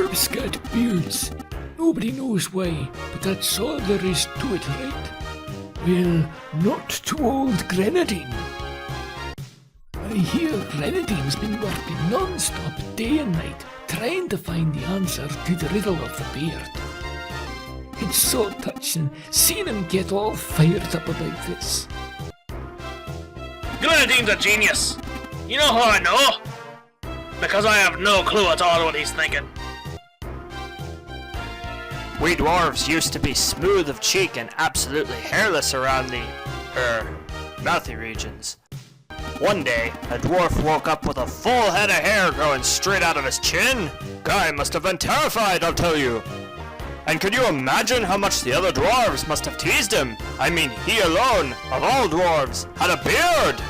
Dwarves got beards. Nobody knows why, but that's all there is to it, right? Well, not to old Grenadine. I hear Grenadine's been working non-stop day and night, trying to find the answer to the riddle of the beard. It's so touching seeing him get all fired up about this. Grenadine's a genius. You know how I know? Because I have no clue at all what he's thinking. We dwarves used to be smooth of cheek and absolutely hairless around the, mouthy regions. One day, a dwarf woke up with a full head of hair growing straight out of his chin. Guy must have been terrified, I'll tell you. And could you imagine how much the other dwarves must have teased him? I mean, he alone, of all dwarves, had a beard!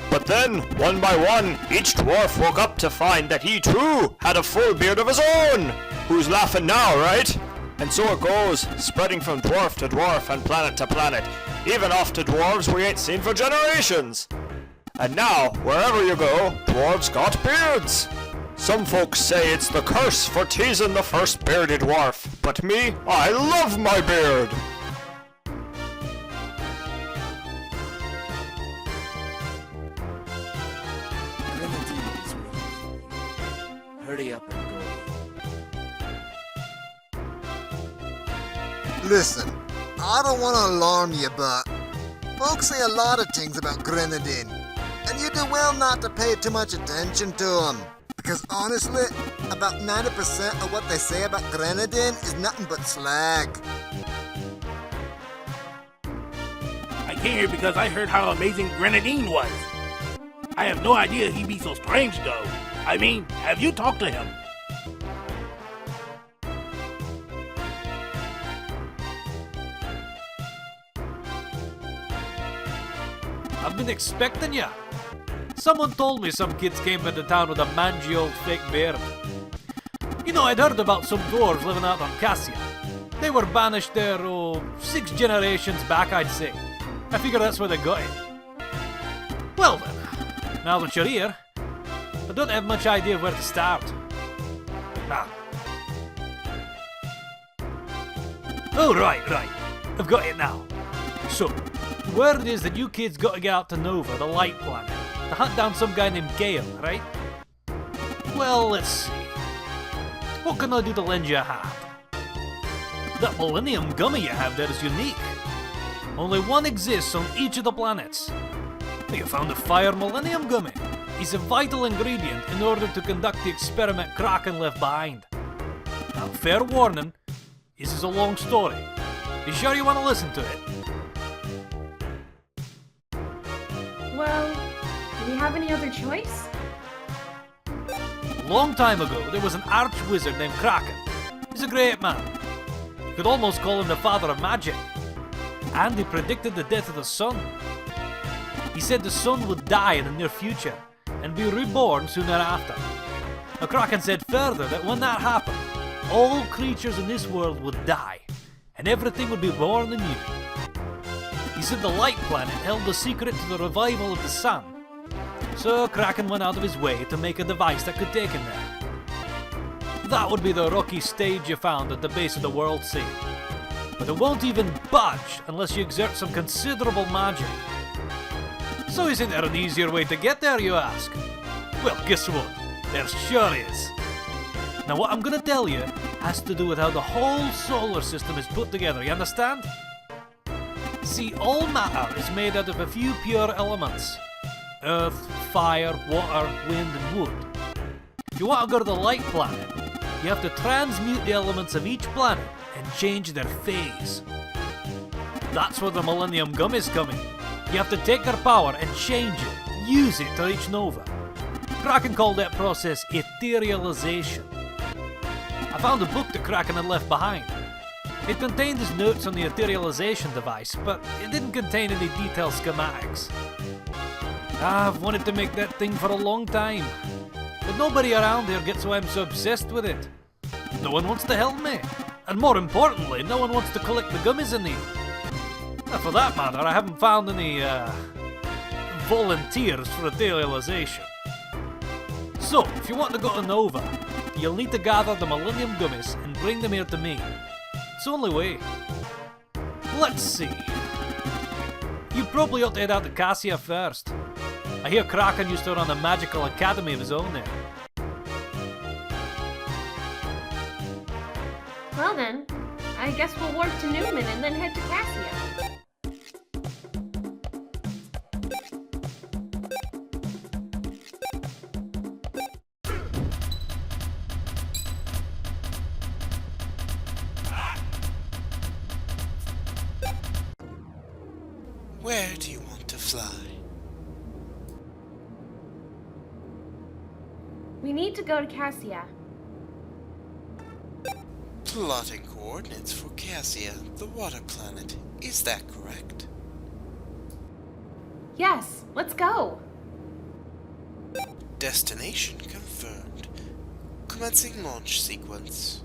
But then, one by one, each dwarf woke up to find that he too had a full beard of his own! Who's laughing now, right? And so it goes, spreading from dwarf to dwarf and planet to planet, even off to dwarves we ain't seen for generations. And now, wherever you go, dwarves got beards. Some folks say it's the curse for teasing the first bearded dwarf, but me, I love my beard! Hurry up and go. Listen, I don't want to alarm you, but folks say a lot of things about Grenadine, and you do well not to pay too much attention to them. Because honestly, about 90% of what they say about Grenadine is nothing but slag. I came here because I heard how amazing Grenadine was. I have no idea he'd be so strange, though. I mean, have you talked to him? I've been expecting ya. Someone told me some kids came into town with a mangy old fake beard. You know, I'd heard about some dwarves living out on Cassia. They were banished there, 6 generations back, I'd say. I figure that's where they got it. Well then, now that you're here, I don't have much idea where to start. Oh, right. I've got it now. So, the word is that you kids got to get out to Nova, the light planet, to hunt down some guy named Gale, right? Well, let's see. What can I do to lend you a hand? That Millennium Gummy you have there is unique. Only one exists on each of the planets. You found the Fire Millennium Gummy. It's a vital ingredient in order to conduct the experiment Kraken left behind. Now, fair warning, this is a long story. You sure you want to listen to it? Well, do we have any other choice? Long time ago, there was an arch-wizard named Kraken. He's a great man. You could almost call him the father of magic. And he predicted the death of the sun. He said the sun would die in the near future and be reborn soon thereafter. Now, Kraken said further that when that happened, all creatures in this world would die, and everything would be born anew. He said the light planet held the secret to the revival of the sun. So Kraken went out of his way to make a device that could take him there. That would be the rocky stage you found at the base of the World Sea. But it won't even budge unless you exert some considerable magic. So isn't there an easier way to get there, you ask? Well, guess what? There sure is. Now what I'm gonna tell you has to do with how the whole solar system is put together, you understand? See, all matter is made out of a few pure elements. Earth, fire, water, wind and wood. If you want to go to the light planet, you have to transmute the elements of each planet and change their phase. That's where the Millennium Gummy's coming. You have to take their power and change it, use it to reach Nova. Kraken called that process etherealization. I found a book that Kraken had left behind. It contained his notes on the etherealization device, but it didn't contain any detailed schematics. I've wanted to make that thing for a long time, but nobody around here gets why I'm so obsessed with it. No one wants to help me, and more importantly, no one wants to collect the gummies I need. And for that matter, I haven't found any, volunteers for etherealization. So, if you want to go to Nova, you'll need to gather the Millennium Gummies and bring them here to me. It's the only way. Let's see. You probably ought to head out to Cassia first. I hear Kraken used to run a magical academy of his own there. Well then, I guess we'll warp to Newman and then head to Cassia. Where do you want to fly? We need to go to Cassia. Plotting coordinates for Cassia, the water planet. Is that correct? Yes, let's go. Destination confirmed. Commencing launch sequence.